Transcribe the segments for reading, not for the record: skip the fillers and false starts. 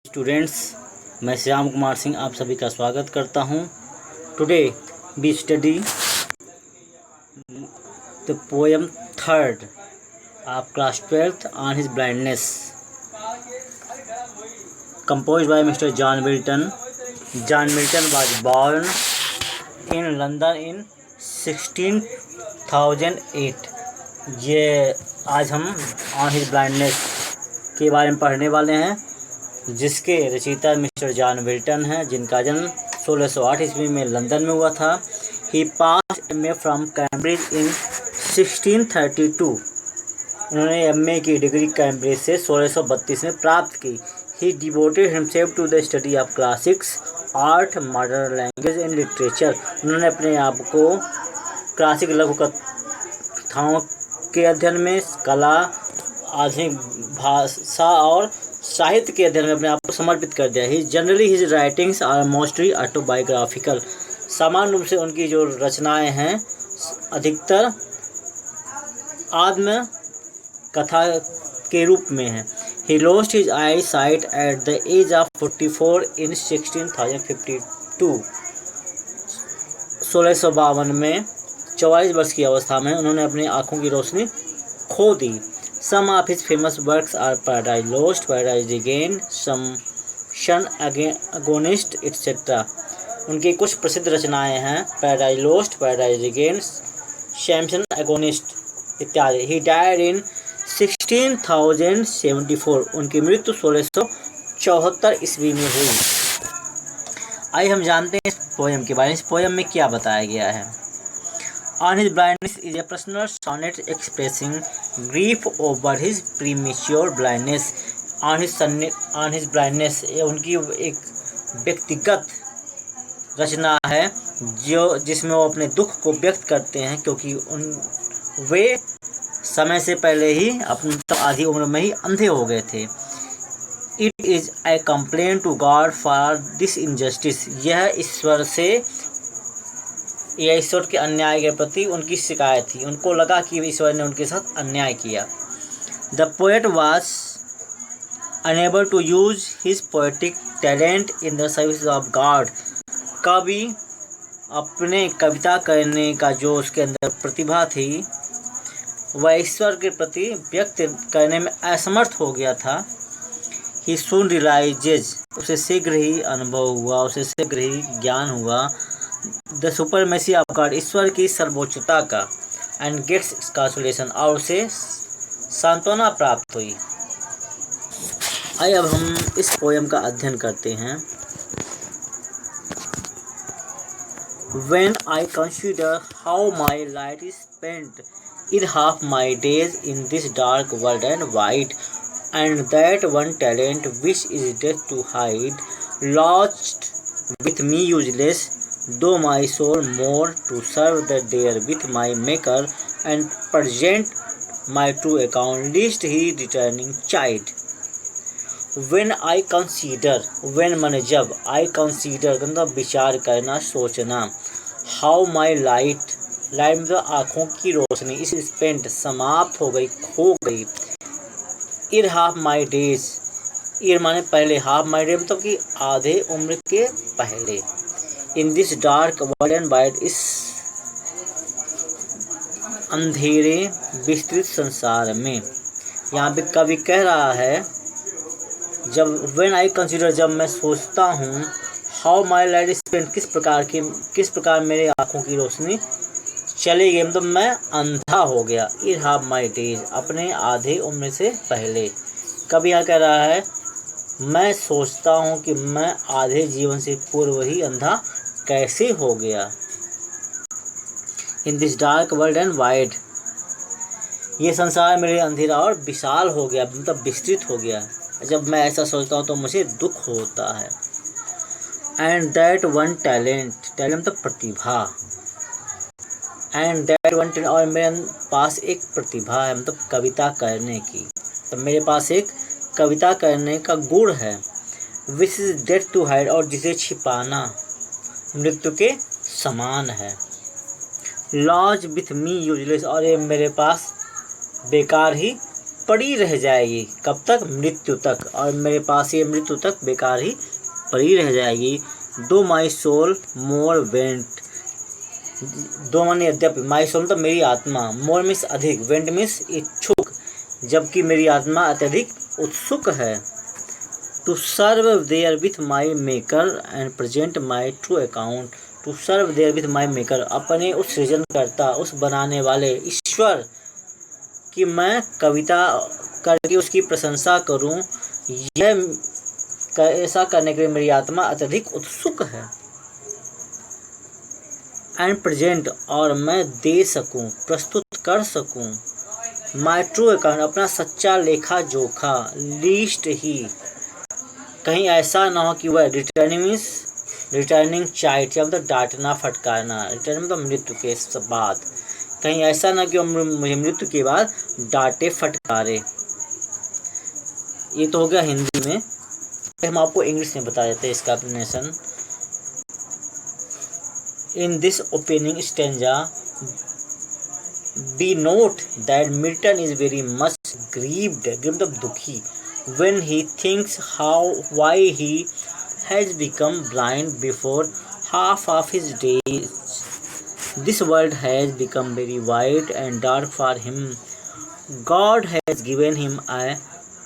Students, मैं श्याम कुमार सिंह आप सभी का स्वागत करता हूं। Today we study the poem third of class 12th on his blindness, composed by Mr. John Milton. John Milton was born in London in 1608. ये आज हम ऑन हिज ब्लाइंडनेस के बारे में पढ़ने वाले हैं, जिसके रचयिता मिस्टर जॉन मिल्टन हैं, जिनका जन्म 1608 ईस्वी में लंदन में हुआ था। ही पास एमए फ्रॉम कैम्ब्रिज इन 1632। उन्होंने एमए की डिग्री कैम्ब्रिज से 1632 में प्राप्त की। He devoted himself to the study of classics, art, modern language and literature. उन्होंने अपने आप को क्लासिक लघु कथाओं के अध्ययन में, कला, आधुनिक भाषा और साहित्य के अध्ययन में अपने आप को समर्पित कर दिया। He generally his writings are mostly autobiographical. सामान्य रूप से उनकी जो रचनाएं हैं अधिकतर आत्म कथा के रूप में हैं। He lost his eye sight at the age of 44 in 1652। 1652 में 44 वर्ष की अवस्था में उन्होंने अपनी आँखों की रोशनी खो दी। Some of his famous works are Paradise Lost, Paradise Regained, Samson Agonist, etc. उनकी कुछ प्रसिद्ध रचनाएं हैं Paradise Lost, Paradise Regained, Samson Agonist इत्यादि। He died in 1674. उनकी मृत्यु 1674 ईस्वी में हुई। आइए हम जानते हैं इस पोएम के बारे में। इस पोएम में क्या बताया गया है। On his blindness is a personal sonnet expressing grief over his premature blindness. On his blindness, ये उनकी एक व्यक्तिगत रचना है जिसमें वो अपने दुख को व्यक्त करते हैं, क्योंकि वे समय से पहले ही अपनी आधी उम्र में ही अंधे हो गए थे। It is a complaint to God for this injustice. यह ईश्वर के अन्याय के प्रति उनकी शिकायत थी। उनको लगा कि ईश्वर ने उनके साथ अन्याय किया। The poet was unable to use his poetic talent in the service of God. कवि अपने कविता करने का जो उसके अंदर प्रतिभा थी वह ईश्वर के प्रति व्यक्त करने में असमर्थ हो गया था। ही सून रियलाइजेज, उसे शीघ्र ही अनुभव हुआ, उसे शीघ्र ही ज्ञान हुआ द सुपरमेसी ऑफ गॉड, ईश्वर की सर्वोच्चता का। एंड गेट्स कंसोलेशन, और उसे सांत्वना प्राप्त हुई। आइए अब हम इस पोएम का अध्ययन करते हैं। When I consider how my light is spent in half my days in this dark world and white, and that one talent which is death to hide, lost with me useless, though my soul more to serve the there with my maker and present my true account, lest he returning child. When I consider, when माने जब, I consider मतलब विचार करना, सोचना, how my light मतलब आँखों की रोशनी, इस स्पेंट समाप्त हो गई, खो गई। in half my days, year माने पहले, हाफ माई डे मतलब कि आधे उम्र के पहले। In this dark world and wide, इस अंधेरे विस्तृत संसार में। यहाँ पे कवि कह रहा है जब व्हेन आई कंसीडर, जब मैं सोचता हूँ, हाउ माई लाइट स्पेंड, किस प्रकार मेरे आँखों की रोशनी चली गई, मतलब मैं अंधा हो गया। इन हाफ माई डेज, अपने आधे उम्र से पहले। कवि यहाँ कह रहा है मैं सोचता हूँ कि मैं आधे जीवन से पूर्व ही अंधा कैसे हो गया। In this dark world and wide, ये संसार मेरे अंधेरा और विशाल हो गया, मतलब विस्तृत हो गया। जब मैं ऐसा सोचता हूँ तो मुझे दुख होता है। And that one talent, talent मतलब प्रतिभा। एंड दैट वन टैलेंट, और मेरे पास एक प्रतिभा है, मतलब कविता करने की। तो मेरे पास एक कविता करने का गुण है। Which is death to hide, और जिसे छिपाना मृत्यु के समान है। लॉज विथ मी यूजलेस, और ये मेरे पास बेकार ही पड़ी रह जाएगी। कब तक? मृत्यु तक। और मेरे पास ये मृत्यु तक बेकार ही पड़ी रह जाएगी। दो माई सोल मोर वेंट, दो माने यद्यपि, माई सोल तो मेरी आत्मा, मोर मिस अधिक, वेंट मिस इच्छुक, जबकि मेरी आत्मा अत्यधिक उत्सुक है। To serve therewith my maker and present my true account. To serve therewith my maker, अपने उस सृजनकर्ता, उस बनाने वाले ईश्वर कि मैं कविता करके उसकी प्रशंसा करूं, यह ऐसा करने के लिए मेरी आत्मा अत्यधिक उत्सुक है। एंड प्रेजेंट, और मैं दे सकूं, प्रस्तुत कर सकूं, माई ट्रू अकाउंट, अपना सच्चा लेखा जोखा, लीस्ट ही, कहीं ऐसा ना हो कि वह रिटर्निंग चाइल्ड, या मतलब डांटना फटकारना, रिटर्न मतलब मृत्यु के बाद, कहीं ऐसा ना कि मुझे मृत्यु के बाद डांटे फटकारे। ये तो हो गया हिंदी में। हम आपको इंग्लिश में बता देते हैं इसका explanation. In this opening stanza we note that Milton is very much grieved मतलब दुखी, when he thinks why he has become blind before half of his days. This world has become very wide and dark for him. God has given him a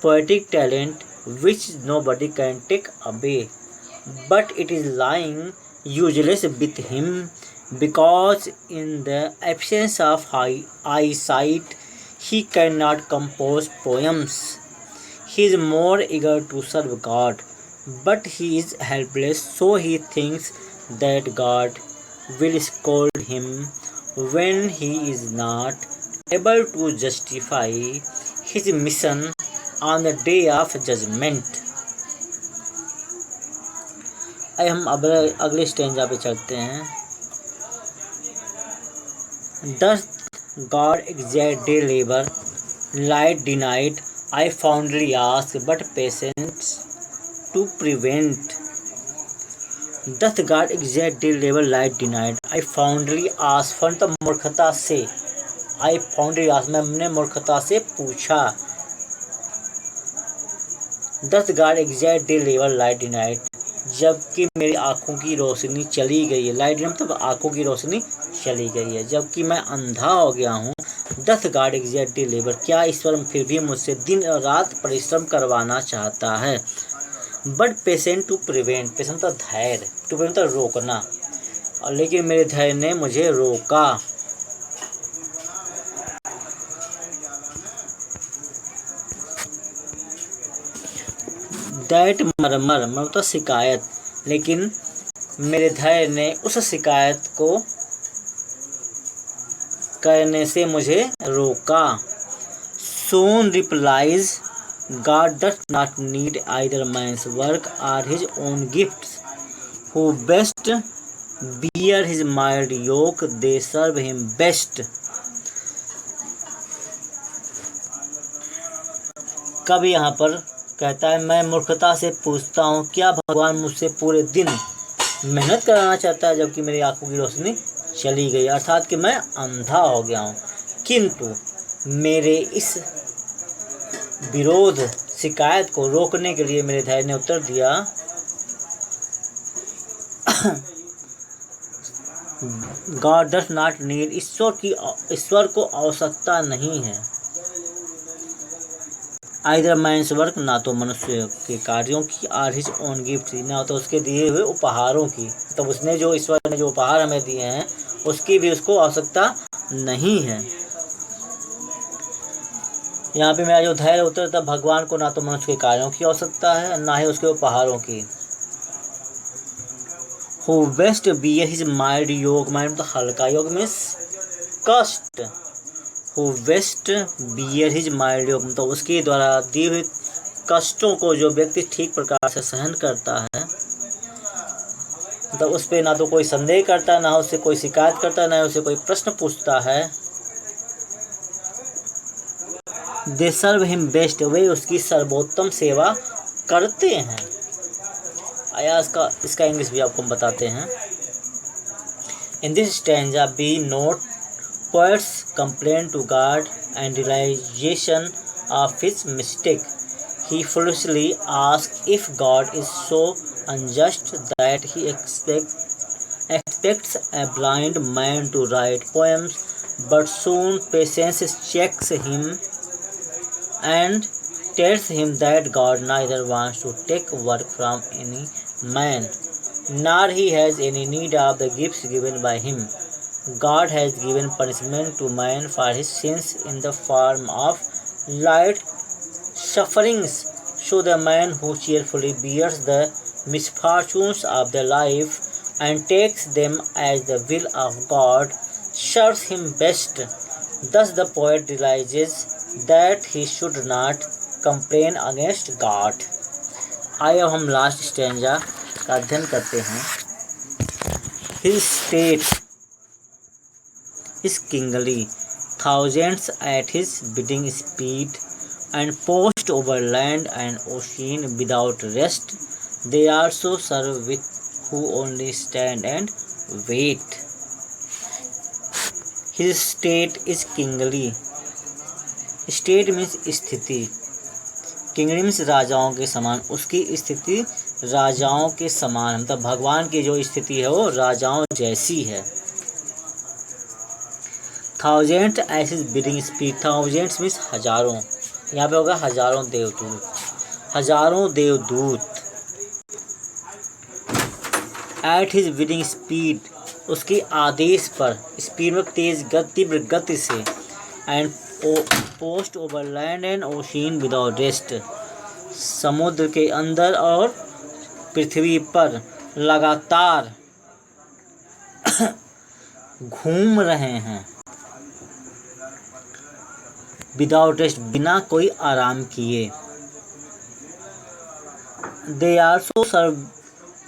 poetic talent which nobody can take away, but it is lying useless with him because in the absence of eyesight he cannot compose poems. He is more eager to serve God, but he is helpless, so he thinks that God will scold him when he is not able to justify his mission on the day of judgment. अब हम अगले stanza पे चलते हैं। Thus God exact day labor, light denied, I fondly ask, but patience to prevent. Thus God exact day labor, light denied, I fondly ask, फन तो मूर्खता से, I fondly ask, मैंने मूर्खता से पूछा। Thus God exact day labor, light denied, जबकि मेरी आँखों की रोशनी चली गई है। लाइट मतलब आँखों की रोशनी चली गई है, जबकि मैं अंधा हो गया हूँ। 10 गार्ड एग्जैक्टली लेबर, क्या ईश्वर फिर भी मुझसे दिन और रात परिश्रम करवाना चाहता है। But patient to prevent, patient तो धैर्य, टू प्रिवेंट तो रोकना, और लेकिन मेरे धैर्य ने मुझे रोका। दैट मरमर मतलब शिकायत, लेकिन मेरे धैर्य ने उस शिकायत को करने से मुझे रोका। सोन replies, God does not need either man's work or his own gifts. Who best bear his mild yoke, they serve him best. कब यहाँ पर कहता है, मैं मूर्खता से पूछता हूँ, क्या भगवान मुझसे पूरे दिन मेहनत कराना चाहता है जबकि मेरी आंखों की रोशनी चली गई, अर्थात कि मैं अंधा हो गया हूँ। किंतु मेरे इस विरोध शिकायत को रोकने के लिए मेरे धैर्य ने उत्तर दिया, गॉड डज नॉट नीड, ईश्वर को आवश्यकता नहीं है। आइदर मैन्स वर्क, ना तो मनुष्य के कार्यों की, आर हिज ओन गिफ्ट, ना तो उसके दिए हुए उपहारों की, तब उसने जो ईश्वर ने जो उपहार हमें दिए हैं उसकी भी उसको आवश्यकता नहीं है। यहाँ पे मेरा जो धैर्य उतरता, भगवान को ना तो मनुष्य के कार्यों की आवश्यकता है, ना ही उसके उपहारों की। Who best bear his mild yoke, mild तो हल्का, योग मीन्स कष्ट। Who best bear his mild yoke मतलब उसके द्वारा दिए हुए कष्टों को जो व्यक्ति ठीक प्रकार से सहन करता है, मतलब उस पर ना तो कोई संदेह करता, ना उससे कोई शिकायत करता, ना उससे कोई प्रश्न पूछता है। दे सर्व हिम बेस्ट, वे उसकी सर्वोत्तम सेवा करते हैं। आया इसका इंग्लिश भी आपको बताते हैं। In this stanza be note poets complain to God and realization of his mistake. He foolishly asks if God is so unjust that he expects a blind man to write poems, but soon patience checks him and tells him that God neither wants to take work from any man, nor he has any need of the gifts given by him. God has given punishment to man for his sins in the form of light sufferings. So the man who cheerfully bears the misfortunes of the life and takes them as the will of God serves him best. Thus the poet realizes that he should not complain against God. आइए अब हम last stanza का अध्ययन करते हैं. His state is kingly, thousands at his bidding speed, and post over land and ocean without rest. They also serve with who only stand and wait. His state is kingly. State means स्थिति. Kingdom means राजाओं के समान. उसकी स्थिति राजाओं के समान, मतलब भगवान की जो स्थिति है वो राजाओं जैसी है. थाउजेंड ऐसी बिडिंग स्पीड. थाउजेंड्स मीन्स हजारों. यहाँ पे होगा हजारों देवदूत. हजारों देवदूत एट हिज बिडिंग स्पीड, उसके आदेश पर. स्पीड में तेज तीव्र गति से. And post over land and ocean without rest, समुद्र के अंदर और पृथ्वी पर लगातार घूम रहे हैं. विदाउट रेस्ट, बिना कोई आराम किए. They also serve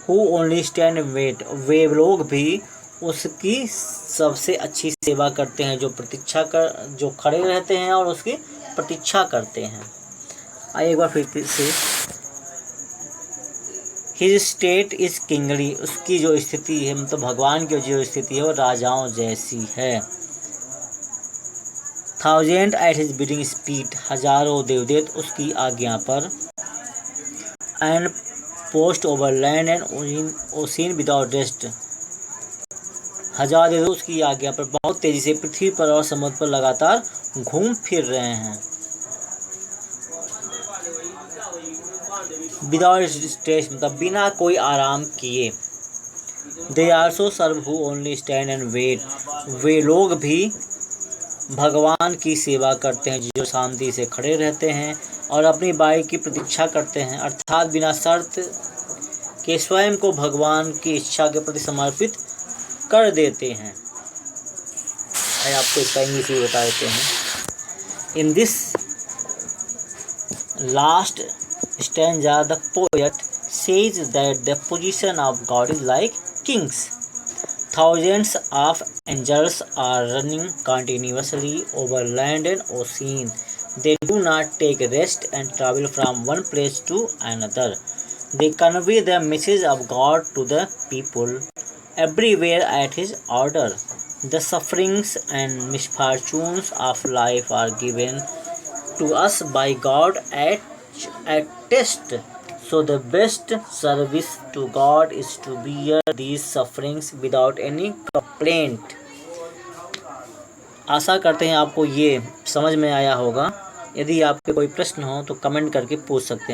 who only stand wait, वे लोग भी उसकी सबसे अच्छी सेवा करते हैं जो खड़े रहते हैं और उसकी प्रतीक्षा करते हैं. आइए एक बार फिर से. हिज स्टेट इज किंगली, उसकी जो स्थिति है, मतलब भगवान की जो स्थिति है वो राजाओं जैसी है. Thousand at his bidding speed, हजारों देवदूत उसकी आज्ञा पर. And post over land and ocean without rest, हजार देवदूत उसकी आज्ञा पर बहुत तेजी से पृथ्वी पर और समुद्र पर लगातार घूम फिर रहे हैं. विदाउट स्ट्रेस, मतलब बिना कोई आराम किए. They also serve who only stand and wait, वे लोग भी भगवान की सेवा करते हैं जो शांति से खड़े रहते हैं और अपनी बारी की प्रतीक्षा करते हैं, अर्थात बिना शर्त के स्वयं को भगवान की इच्छा के प्रति समर्पित कर देते हैं. आपको इसका इंग्लिश भी बता देते हैं. In this last stanza the poet says that the position of God is like kings. Thousands of angels are running continuously over land and ocean. They do not take rest and travel from one place to another. They convey the message of God to the people everywhere at his order. The sufferings and misfortunes of life are given to us by God at test. So the best service to God is to bear these sufferings without any complaint. आशा करते हैं आपको ये समझ में आया होगा. यदि आपके कोई प्रश्न हो तो कमेंट करके पूछ सकते हैं.